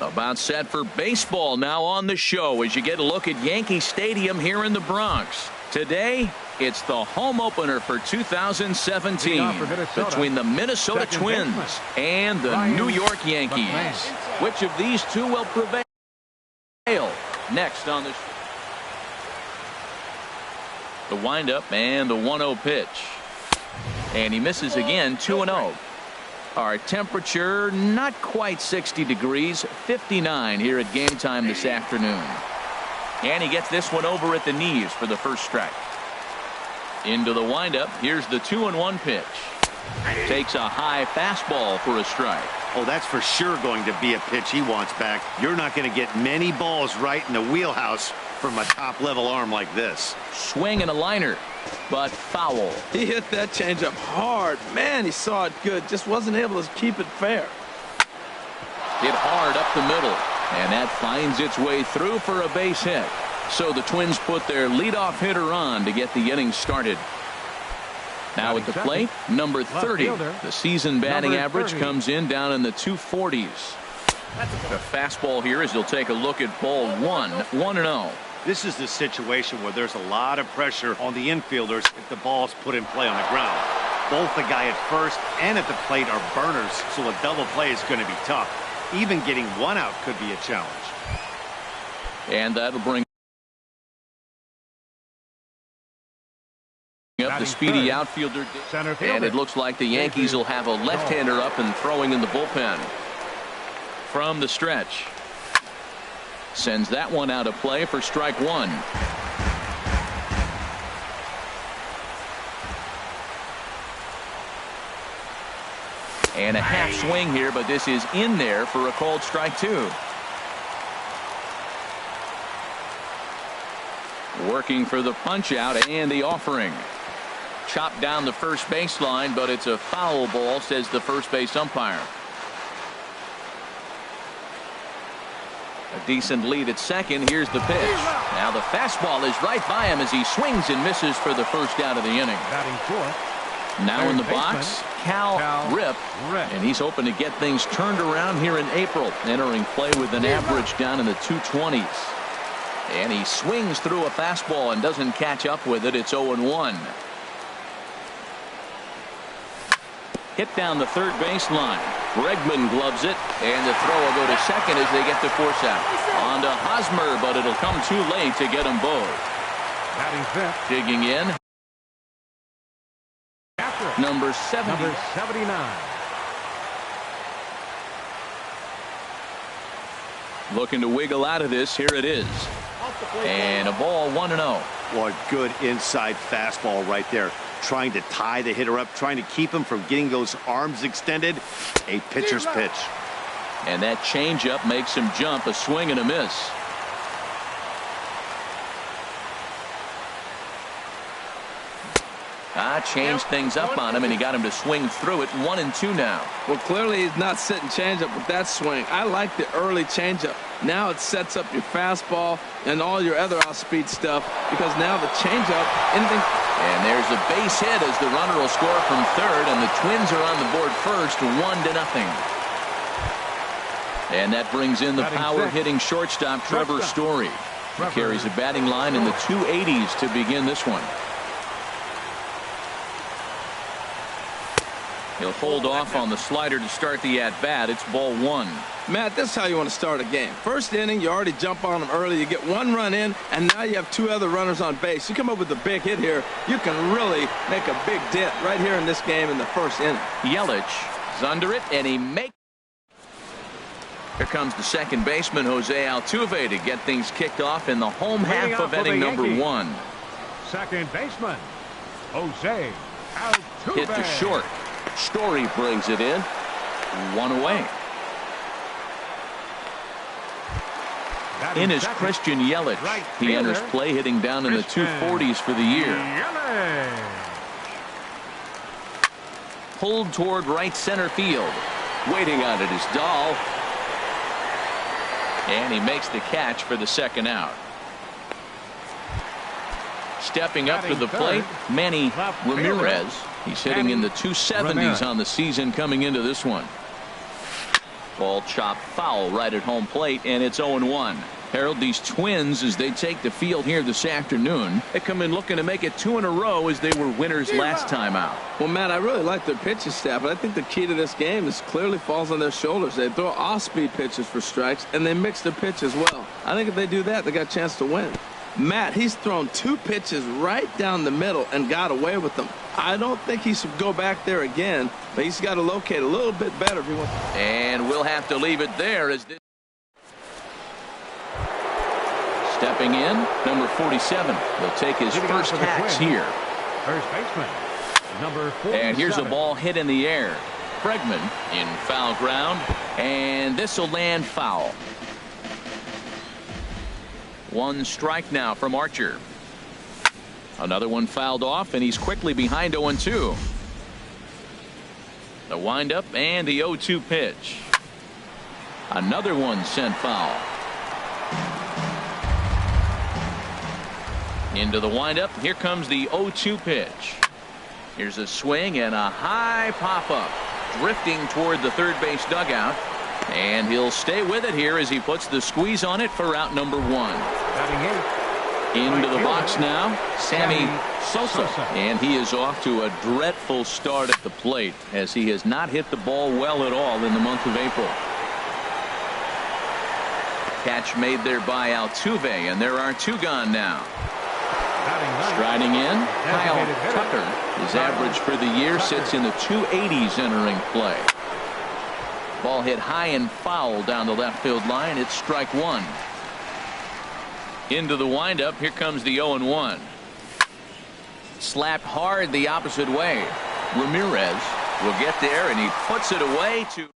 About set for baseball now on the show as you get a look at Yankee Stadium here in the Bronx. Today, it's the home opener for 2017 between the Minnesota Twins and the New York Yankees. Which of these two will prevail? Next on the show. The windup and the 1-0 pitch. And he misses again, 2-0. Our temperature not quite 60 degrees, 59 here at game time this afternoon. And he gets this one over at the knees for the first strike. Into the windup. Here's the 2-1 pitch. Takes a high fastball for a strike. Oh, that's for sure going to be a pitch he wants back. You're not going to get many balls right in the wheelhouse from a top-level arm like this. Swing and a liner, but foul. He hit that changeup hard. Man, he saw it good. Just wasn't able to keep it fair. Hit hard up the middle, and that finds its way through for a base hit. So the Twins put their leadoff hitter on to get the inning started. Now at the plate, number 30. The season batting average comes in down in the 240s. The fastball here as he'll take a look at ball 1-0. This is the situation where there's a lot of pressure on the infielders if the ball's put in play on the ground. Both the guy at first and at the plate are burners, so a double play is going to be tough. Even getting one out could be a challenge. And that'll bring up the speedy outfielder. And it looks like the Yankees will have a left-hander up and throwing in the bullpen. From the stretch. Sends that one out of play for strike one. And a half swing here, but this is in there for a called strike two. Working for the punch out and the offering. Chopped down the first baseline, but it's a foul ball, says the first base umpire. A decent lead at second. Here's the pitch. Now the fastball is right by him as he swings and misses for the first out of the inning. Now in the box, Cal Rip, and he's hoping to get things turned around here in April. Entering play with an average down in the 220s. And he swings through a fastball and doesn't catch up with it. It's 0-1. Hit down the third baseline. Bregman gloves it, and the throw will go to second as they get the force out. On to Hosmer, but it'll come too late to get them both. Digging in. Number 70. Number 79. Looking to wiggle out of this. Here it is. And a ball 1-0. Boy, good inside fastball right there. Trying to tie the hitter up, trying to keep him from getting those arms extended. A pitcher's pitch. And that changeup makes him jump. A swing and a miss. Changed things up on him, and he got him to swing through it. 1-2 now. Well, clearly he's not setting changeup with that swing. I like the early changeup. Now it sets up your fastball and all your other off-speed stuff, because now the changeup, anything. And there's a base hit as the runner will score from third, and the Twins are on the board first, 1-0. And that brings in the power-hitting shortstop Trevor Story. He carries a batting line in the 280s to begin this one. He'll hold off on the slider to start the at-bat. It's ball one. Matt, this is how you want to start a game. First inning, you already jump on them early. You get one run in, and now you have two other runners on base. You come up with a big hit here, you can really make a big dent right here in this game in the first inning. Yelich is under it, and he makes. Here comes the second baseman, Jose Altuve, to get things kicked off in the home half of inning number one. Second baseman, Jose Altuve. Hit to short. Story brings it in. One away. In is Christian Yelich. He enters play hitting down in the 240s for the year. Pulled toward right center field. Waiting on it is Dahl. And he makes the catch for the second out. Stepping up to the plate, Manny Ramirez. He's hitting in the 270s on the season coming into this one. Ball chopped foul right at home plate, and it's 0-1. Harold, these Twins, as they take the field here this afternoon, they come in looking to make it 2 in a row as they were winners last time out. Well, Matt, I really like their pitching staff, but I think the key to this game is clearly falls on their shoulders. They throw off-speed pitches for strikes, and they mix their pitch as well. I think if they do that, they got a chance to win. Matt, he's thrown 2 pitches right down the middle and got away with them. I don't think he should go back there again, but he's got to locate a little bit better if he wants. And we'll have to leave it there as this. Stepping in, number 47. He'll take his first hacks here. First baseman, number 47. And here's a ball hit in the air. Bregman in foul ground, and this will land foul. 1 strike now from Archer. Another one fouled off, and he's quickly behind 0-2. The windup and the 0-2 pitch. Another one sent foul. Into the windup. Here comes the 0-2 pitch. Here's a swing and a high pop-up. Drifting toward the third base dugout. And he'll stay with it here as he puts the squeeze on it for out number 1. Into the box now, Sammy Sosa. And he is off to a dreadful start at the plate as he has not hit the ball well at all in the month of April. Catch made there by Altuve, and there are 2 gone now. Striding in, Kyle Tucker. His average for the year sits in the 280s entering play. Ball hit high and foul down the left field line. It's strike 1. Into the windup. Here comes the 0-1. Slapped hard the opposite way. Ramirez will get there, and he puts it away to.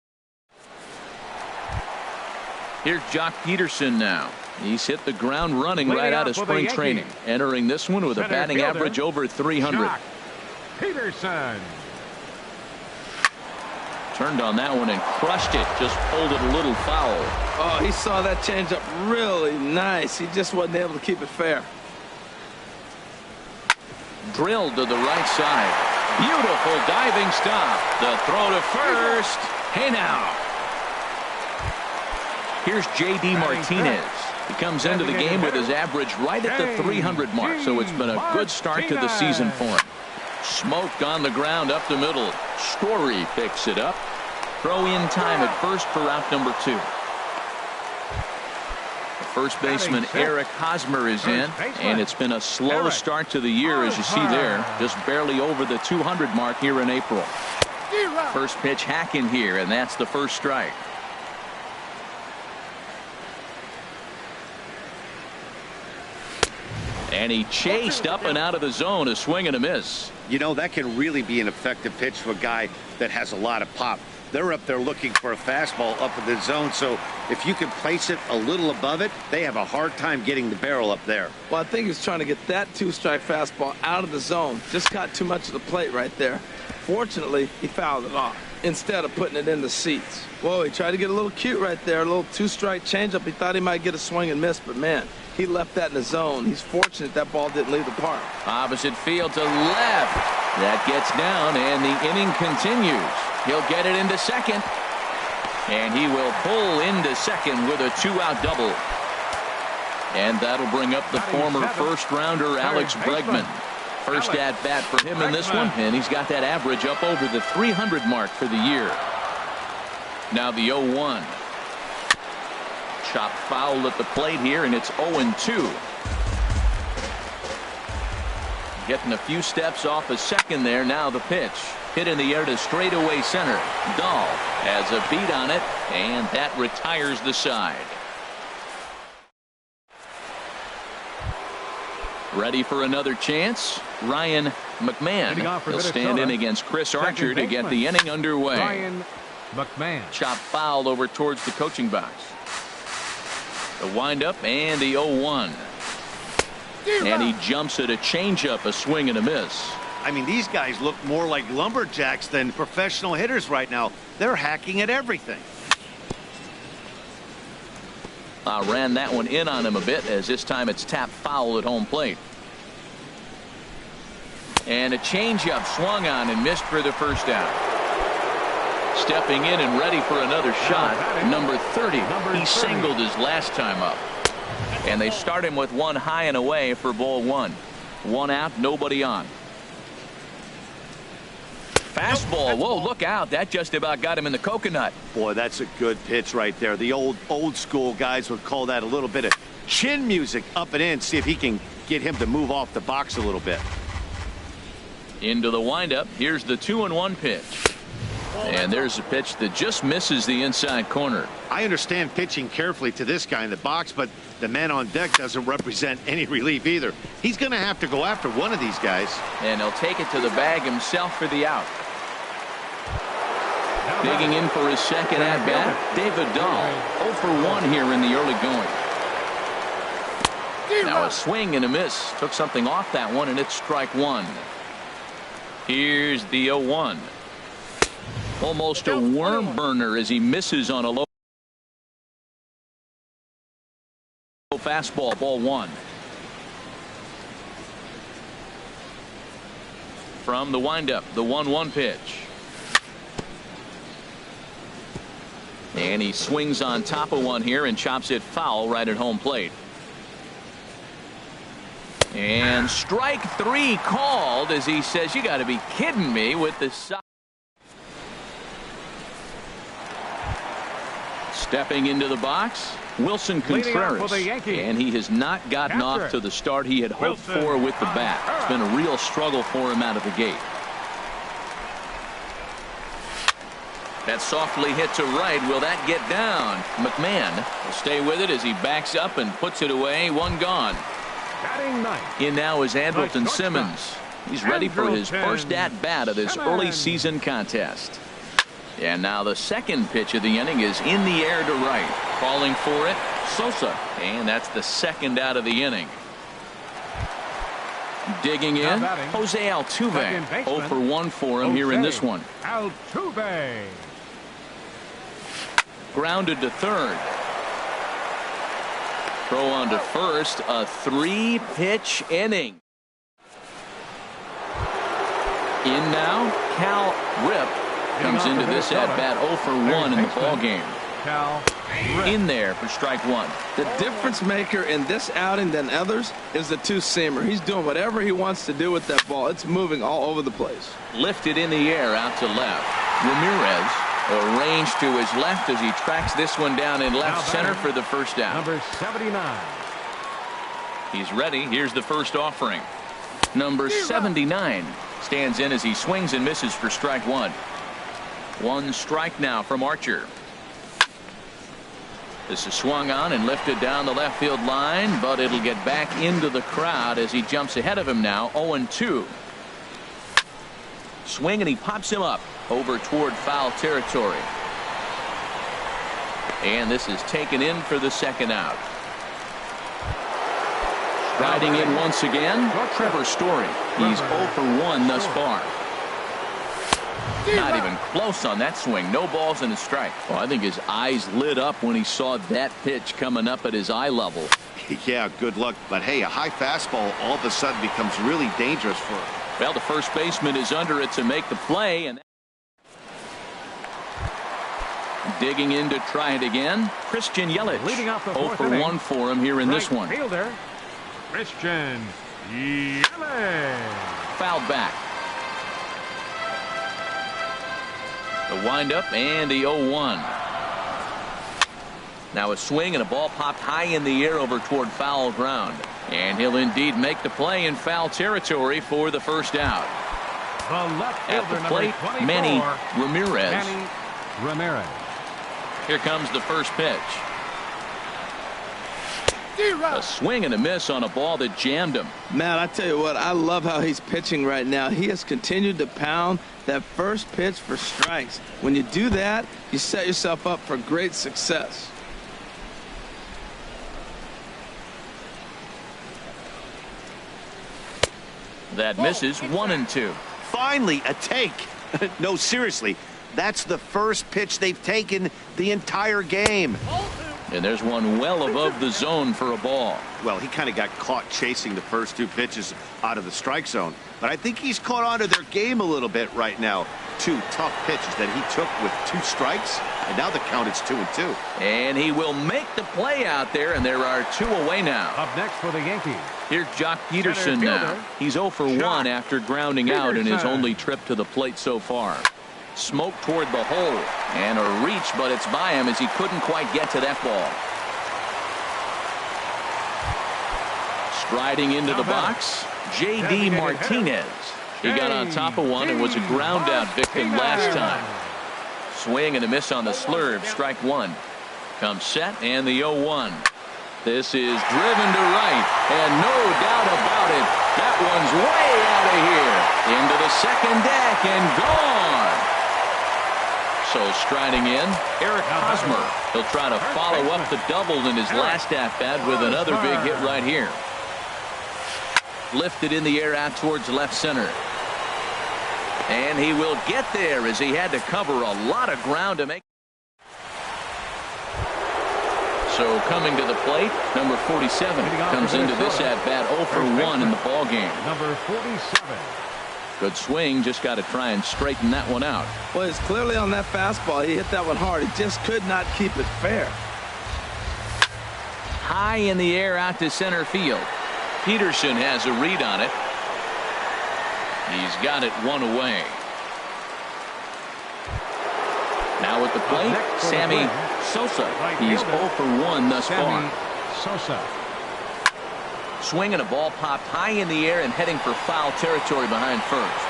Here's Jock Peterson now. He's hit the ground running right out of spring training. Entering this one with a batting average over 300. Jock Peterson. Turned on that one and crushed it. Just pulled it a little foul. Oh, he saw that changeup really nice. He just wasn't able to keep it fair. Drilled to the right side. Beautiful diving stop. The throw to first. Hey now. Here's J.D. Martinez. He comes into the game with his average right at the 300 mark, so it's been a good start to the season for him. Smoked on the ground up the middle. Story picks it up. Throw in time at first for out number 2. The first baseman Eric Hosmer is in, and it's been a slow start to the year, as you see there. Just barely over the 200 mark here in April. First pitch hacking here, and that's the first strike. And he chased up and out of the zone, a swing and a miss. You know, that can really be an effective pitch for a guy that has a lot of pop. They're up there looking for a fastball up in the zone, so if you can place it a little above it, they have a hard time getting the barrel up there. Well, I think he's trying to get that 2-strike fastball out of the zone. Just got too much of the plate right there. Fortunately, he fouled it off instead of putting it in the seats. Whoa, he tried to get a little cute right there. A little 2-strike changeup. He thought he might get a swing and miss, but man, he left that in the zone. He's fortunate that ball didn't leave the park. Opposite field to left. That gets down, and the inning continues. He'll get it into second. And he will pull into second with a 2-out double. And that'll bring up the former first-rounder Alex Bregman. First at-bat for him in this one, and he's got that average up over the 300 mark for the year. Now the 0-1. Chop foul at the plate here, and it's 0-2. Getting a few steps off a second there. Now the pitch. Hit in the air to straightaway center. Dahl has a beat on it, and that retires the side. Ready for another chance? Ryan McMahon. He'll stand in against Chris Archer to get the inning underway. Ryan McMahon. Chop foul over towards the coaching box. The windup and the 0-1. And he jumps at a changeup, a swing and a miss. I mean, these guys look more like lumberjacks than professional hitters right now. They're hacking at everything. Ran that one in on him a bit, as this time it's tapped foul at home plate. And a changeup swung on and missed for the first out. Stepping in and ready for another shot, number 30. He singled his last time up. And they start him with one high and away for ball one. One out, nobody on. Fastball. Whoa, look out. That just about got him in the coconut. Boy, that's a good pitch right there. The old school guys would call that a little bit of chin music up and in. See if he can get him to move off the box a little bit. Into the windup. Here's the 2-1 pitch. And there's a pitch that just misses the inside corner. I understand pitching carefully to this guy in the box, but the man on deck doesn't represent any relief either. He's going to have to go after one of these guys. And he'll take it to the bag himself for the out. Digging in for his second at-bat, David Dahl. 0 for 1 here in the early going. Now a swing and a miss. Took something off that one, and it's strike one. Here's the 0-1. Almost a worm burner as he misses on a low fastball. Ball one. From the windup, the 1-1 pitch. And he swings on top of one here and chops it foul right at home plate. And strike three called as he says, you got to be kidding me with this. Stepping into the box, Wilson Contreras, and he has not gotten off to the start he had hoped for with the bat. It's been a real struggle for him out of the gate. That softly hit to right. Will that get down? McMahon will stay with it as he backs up and puts it away. One gone. In now is Andrelton Simmons. He's ready for his first at-bat of this early season contest. And now the second pitch of the inning is in the air to right. Calling for it, Sosa. And that's the second out of the inning. Digging in, Jose Altuve. 0 for 1 for him here in this one. Altuve. Grounded to third. Throw on to first. A 3-pitch inning. In now, Cal Rip comes into this at bat 0 for 1 in the ball game. In there for strike one. The difference maker in this outing than others is the two-seamer. He's doing whatever he wants to do with that ball. It's moving all over the place. Lifted in the air out to left. Ramirez arranged to his left as he tracks this one down in left center for the first out. Number 79. He's ready. Here's the first offering. Number 79 stands in as he swings and misses for strike one. One strike now from Archer. This is swung on and lifted down the left field line, but it'll get back into the crowd as he jumps ahead of him now. 0-2. Swing and he pops him up over toward foul territory. And this is taken in for the second out. Riding in once again, Trevor Story. He's 0 for 1 thus far. Not even close on that swing. No balls and a strike. Well, I think his eyes lit up when he saw that pitch coming up at his eye level. Yeah, good luck. But hey, a high fastball all of a sudden becomes really dangerous for him. Well, the first baseman is under it to make the play. And digging in to try it again, Christian Yelich. 0 for 1 for him here in this one. Fielder, Christian Yelich. Fouled back. The windup and the 0-1. Now a swing and a ball popped high in the air over toward foul ground. And he'll indeed make the play in foul territory for the first out. At the plate, Manny Ramirez. Manny Ramirez. Here comes the first pitch. A swing and a miss on a ball that jammed him. Man, I tell you what, I love how he's pitching right now. He has continued to pound that first pitch for strikes. When you do that, you set yourself up for great success. That misses. 1-2. Finally, a take. No, seriously, that's the first pitch they've taken the entire game. And there's one well above the zone for a ball. Well, he kind of got caught chasing the first two pitches out of the strike zone. But I think he's caught on to their game a little bit right now. 2 tough pitches that he took with 2 strikes, and now the count is 2-2. And he will make the play out there, and there are 2 away now. Up next for the Yankees. Here's Jock Peterson now. He's 0 for 1 after grounding out in his only trip to the plate so far. Smoke toward the hole, and a reach, but it's by him as he couldn't quite get to that ball. Striding into the box, J.D. Martinez. He got on top of one and was a ground out victim last time. Swing and a miss on the slurve, strike 1. Comes set and the 0-1. This is driven to right, and no doubt about it, that one's way out of here. Into the second deck and gone. So striding in, Eric Hosmer. He'll try to follow up the double in his last at-bat with another big hit right here. Lifted in the air out towards left center. And he will get there as he had to cover a lot of ground to make. So coming to the plate, number 47 comes into this at-bat 0 for 1 in the ball game. Number 47. Good swing, just got to try and straighten that one out. Well, it's clearly on that fastball. He hit that one hard. He just could not keep it fair. High in the air out to center field. Peterson has a read on it. He's got it 1 away. Now at the plate, Sammy Sosa. He's 0 for 1 thus far. Sosa. Swing and a ball popped high in the air and heading for foul territory behind first.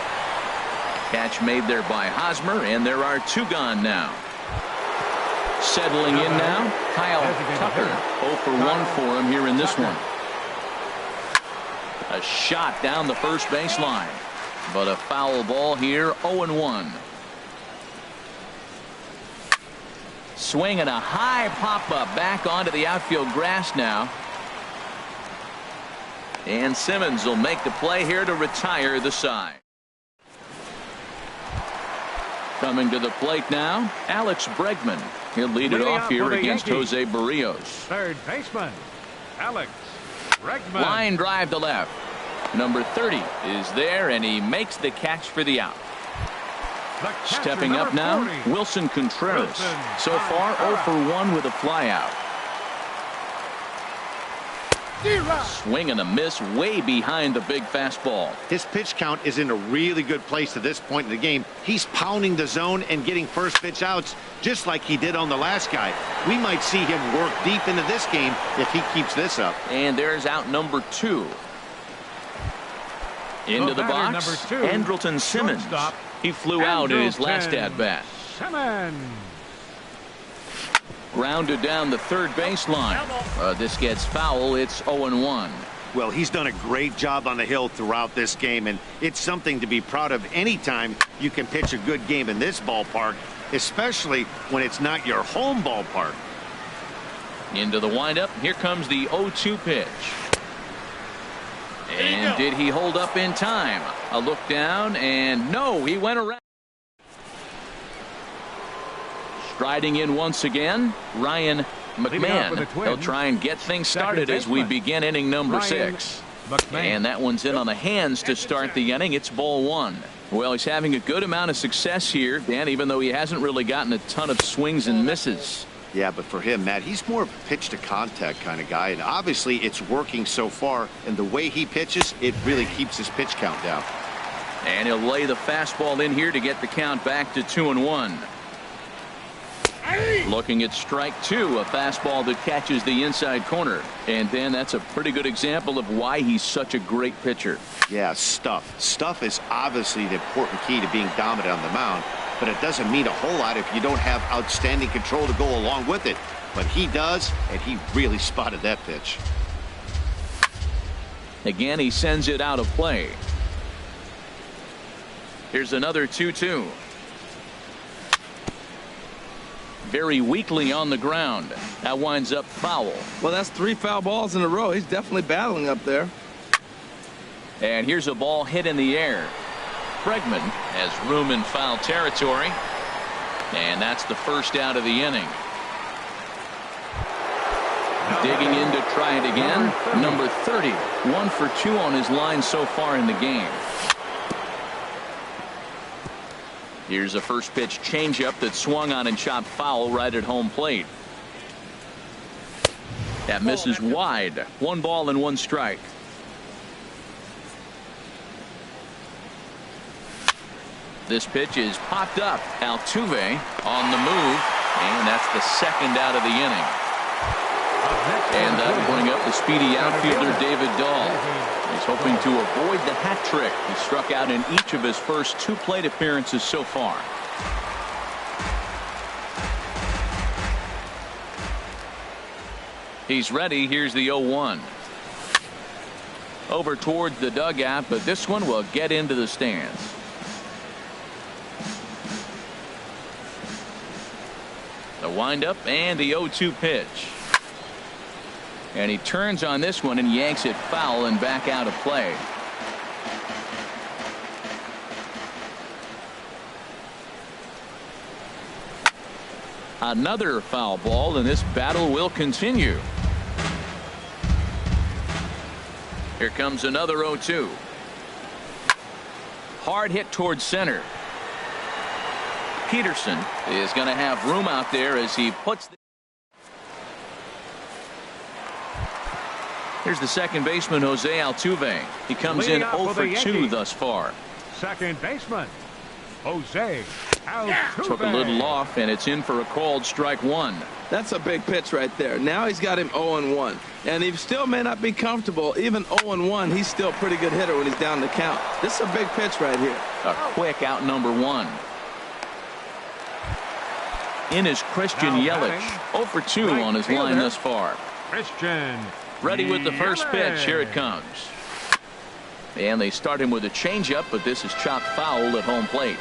Catch made there by Hosmer, and there are 2 gone now. Settling in now, Kyle Tucker. 0 for 1 for him here in this one. A shot down the first baseline, but a foul ball here. 0-1. Swing and a high pop-up back onto the outfield grass now. And Simmons will make the play here to retire the side. Coming to the plate now, Alex Bregman. He'll lead it off here against Jose Barrios. Third baseman, Alex Bregman. Line drive to left. Number 30 is there, and he makes the catch for the out. Stepping up now, Wilson Contreras. So far, 0 for 1 with a flyout. Swing and a miss way behind the big fastball. His pitch count is in a really good place at this point in the game. He's pounding the zone and getting first pitch outs just like he did on the last guy. We might see him work deep into this game if he keeps this up. And there's out number 2. Into the box, Andrelton Simmons. He flew out in his last at-bat. Grounded down the third baseline. This gets foul. It's 0-1. Well, he's done a great job on the hill throughout this game, and it's something to be proud of anytime you can pitch a good game in this ballpark, especially when it's not your home ballpark. Into the windup. Here comes the 0-2 pitch. And did he hold up in time? A look down, and no, he went around. Striding in once again, Ryan McMahon. He'll try and get things started as we begin inning number 6. And that one's in on the hands to start the inning. It's ball 1. Well, he's having a good amount of success here, Dan, even though he hasn't really gotten a ton of swings and misses. Yeah, but for him, Matt, he's more of a pitch to contact kind of guy, and obviously it's working so far, and the way he pitches, it really keeps his pitch count down. And he'll lay the fastball in here to get the count back to 2-1. Looking at strike 2, a fastball that catches the inside corner. And then that's a pretty good example of why he's such a great pitcher. Yeah, stuff. Stuff is obviously the important key to being dominant on the mound, but it doesn't mean a whole lot if you don't have outstanding control to go along with it. But he does, and he really spotted that pitch. Again, he sends it out of play. Here's another 2-2. Very weakly on the ground. That winds up foul. Well, that's 3 foul balls in a row. He's definitely battling up there. And here's a ball hit in the air. Bregman has room in foul territory. And that's the first out of the inning. Digging in to try it again. Number 30. 1 for 2 on his line so far in the game. Here's a first pitch changeup that swung on and chopped foul right at home plate. That misses wide. 1 ball and 1 strike. This pitch is popped up. Altuve on the move, and that's the second out of the inning. And that'll bring up the speedy outfielder David Dahl. He's hoping to avoid the hat trick. He struck out in each of his first 2 plate appearances so far. He's ready. Here's the 0-1. Over towards the dugout, but this one will get into the stands. The windup and the 0-2 pitch. And he turns on this one and yanks it foul and back out of play. Another foul ball, and this battle will continue. Here comes another 0-2. Hard hit towards center. Peterson is going to have room out there as he puts the... Here's the second baseman, Jose Altuve. He comes in 0 for 2 thus far. Second baseman, Jose Altuve. Took a little off, and it's in for a called strike 1. That's a big pitch right there. Now he's got him 0-1. And he still may not be comfortable. Even 0-1, he's still a pretty good hitter when he's down the count. This is a big pitch right here. A quick out number 1. In is Christian Yelich. 0 for 2 on his line thus far. Christian ready with the first pitch. Here it comes. And they start him with a changeup, but this is chopped foul at home plate.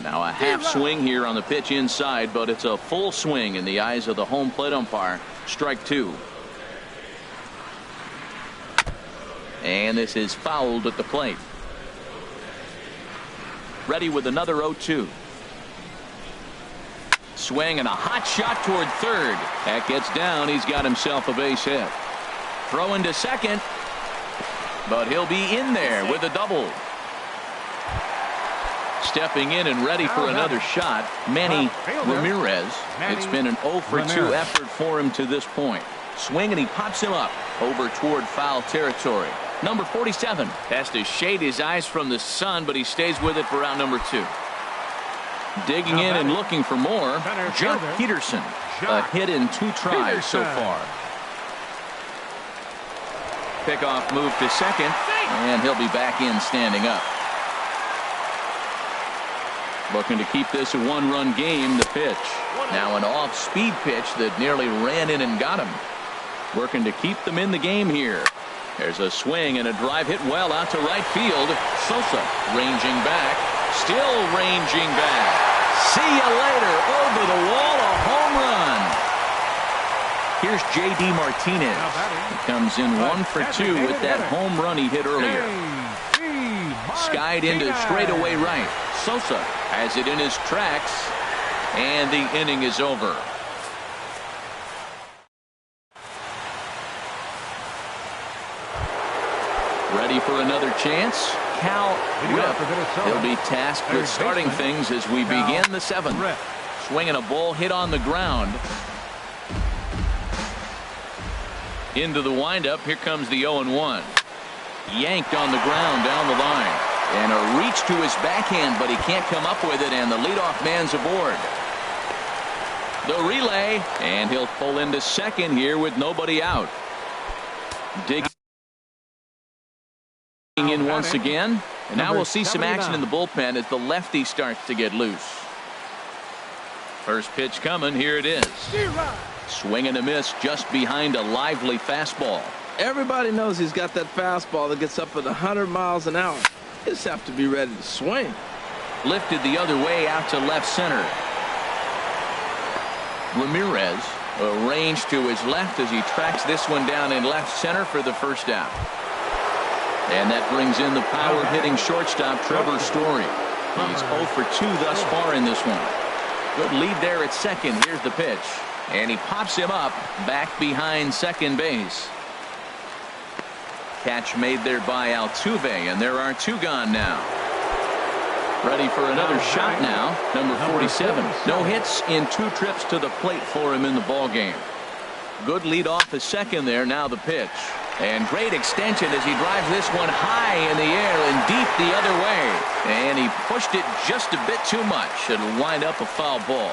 Now a half swing here on the pitch inside, but it's a full swing in the eyes of the home plate umpire. Strike 2. And this is fouled at the plate. Ready with another 0-2. Swing and a hot shot toward third. That gets down. He's got himself a base hit. Throwing to second, but he'll be in there with a double. Stepping in and ready for another shot, Manny Ramirez. It's been an 0 for 2 effort for him to this point. Swing and he pops him up over toward foul territory. Number 47 has to shade his eyes from the sun, but he stays with it for round number 2. Digging in and looking for more, Jock Peterson. A hit in 2 tries so far. Pickoff move to second, and he'll be back in standing up. Looking to keep this a 1-run game. The pitch. Now an off-speed pitch that nearly ran in and got him. Working to keep them in the game here. There's a swing and a drive hit well out to right field. Sosa ranging back. Still ranging back. See you later. Over the wall, a home run. Here's J.D. Martinez. He comes in 1 for 2 with that home run he hit earlier. Skied into straightaway right. Sosa has it in his tracks, and the inning is over. Ready for another chance? Cal Rip. He'll be tasked with starting things as we begin the 7th. Swinging a ball hit on the ground. Into the windup. Here comes the 0-1. Yanked on the ground down the line. And a reach to his backhand, but he can't come up with it, and the leadoff man's aboard. The relay, and he'll pull into second here with nobody out. Digging in once again, and now we'll see some action in the bullpen as the lefty starts to get loose. First pitch coming. Here it is. Swing and a miss just behind a lively fastball. Everybody knows he's got that fastball that gets up at 100 miles an hour. You just have to be ready to swing. Lifted the other way out to left center. Ramirez arranged to his left as he tracks this one down in left center for the first out. And that brings in the power hitting shortstop Trevor Story. He's 0 for 2 thus far in this one. Good lead there at second. Here's the pitch. And he pops him up back behind second base. Catch made there by Altuve, and there are 2 gone now. Ready for another shot now, number 47. No hits in 2 trips to the plate for him in the ball game. Good lead off the second there. Now the pitch. And great extension as he drives this one high in the air and deep the other way. And he pushed it just a bit too much. It'll wind up a foul ball.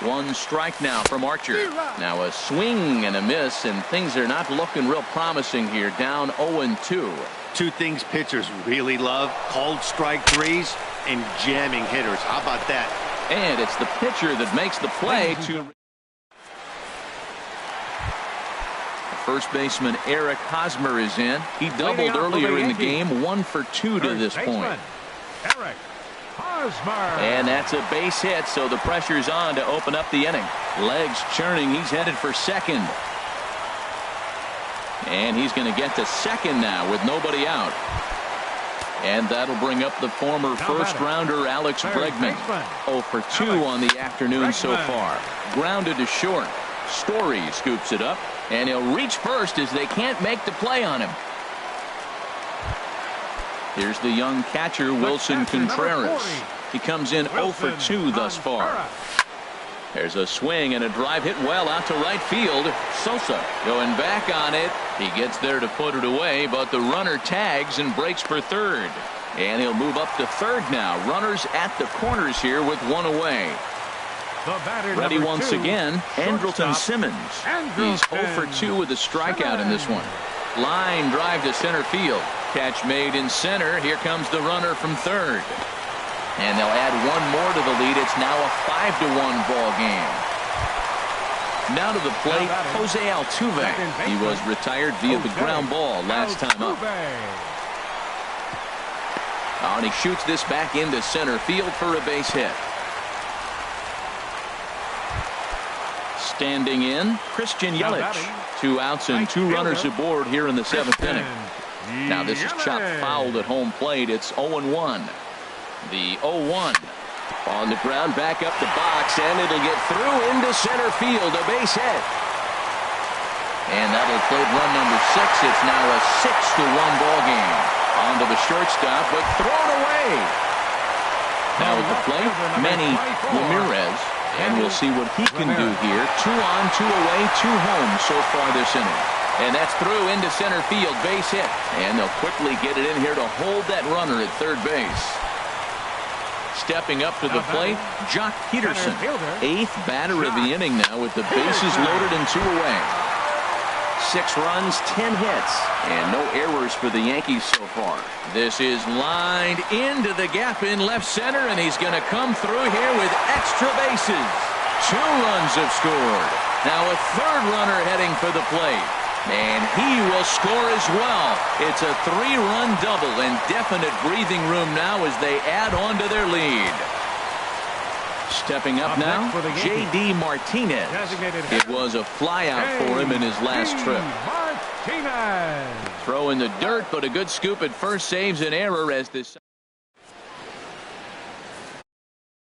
1 strike now from Archer. Now a swing and a miss, and things are not looking real promising here. Down 0-2. 2 things pitchers really love: called strike threes and jamming hitters. How about that? And it's the pitcher that makes the play to first baseman Eric Hosmer is in. He doubled earlier in the game, 1 for 2 to this point. Eric Hosmer. And that's a base hit, so the pressure's on to open up the inning. Legs churning. He's headed for second. And he's going to get to second now with nobody out. And that'll bring up the former first-rounder Alex Bregman. 0 for 2 on the afternoon so far. Grounded to short. Story scoops it up, and he'll reach first as they can't make the play on him. Here's the young catcher, Wilson Contreras. He comes in 0 for 2 thus far. There's a swing and a drive hit well out to right field. Sosa going back on it. He gets there to put it away, but the runner tags and breaks for third. And he'll move up to third now. Runners at the corners here with 1 away. Ready once again, Andrelton Simmons. He's 0 for 2 with a strikeout in this one. Line drive to center field. Catch made in center. Here comes the runner from third. And they'll add 1 more to the lead. It's now a 5-1 ball game. Now to the plate, Jose Altuve. He was retired via the ground ball last time up. Oh, and he shoots this back into center field for a base hit. Standing in, Christian Yelich. 2 outs and 2 runners aboard here in the 7th inning. Now this is chopped fouled at home plate. It's 0-1. The 0-1 on the ground, back up the box, and it'll get through into center field. A base hit. And that'll plate run number 6. It's now a 6-1 ball game. On to the shortstop, but thrown away. Now at the plate, Manny Ramirez. And we'll see what he can do here. 2 on, 2 away, 2 home so far this inning. And that's through into center field, base hit. And they'll quickly get it in here to hold that runner at third base. Stepping up to the plate, Jock Peterson. 8th batter of the inning now with the bases loaded and 2 away. 6 runs, 10 hits, and no errors for the Yankees so far. This is lined into the gap in left center, and he's going to come through here with extra bases. 2 runs have scored. Now a 3rd runner heading for the plate. And he will score as well. It's a 3-run double, and definite breathing room now as they add on to their lead. Stepping up now, J.D. Martinez. It was a flyout for him in his last trip. Throw in the dirt, but a good scoop at first saves an error as this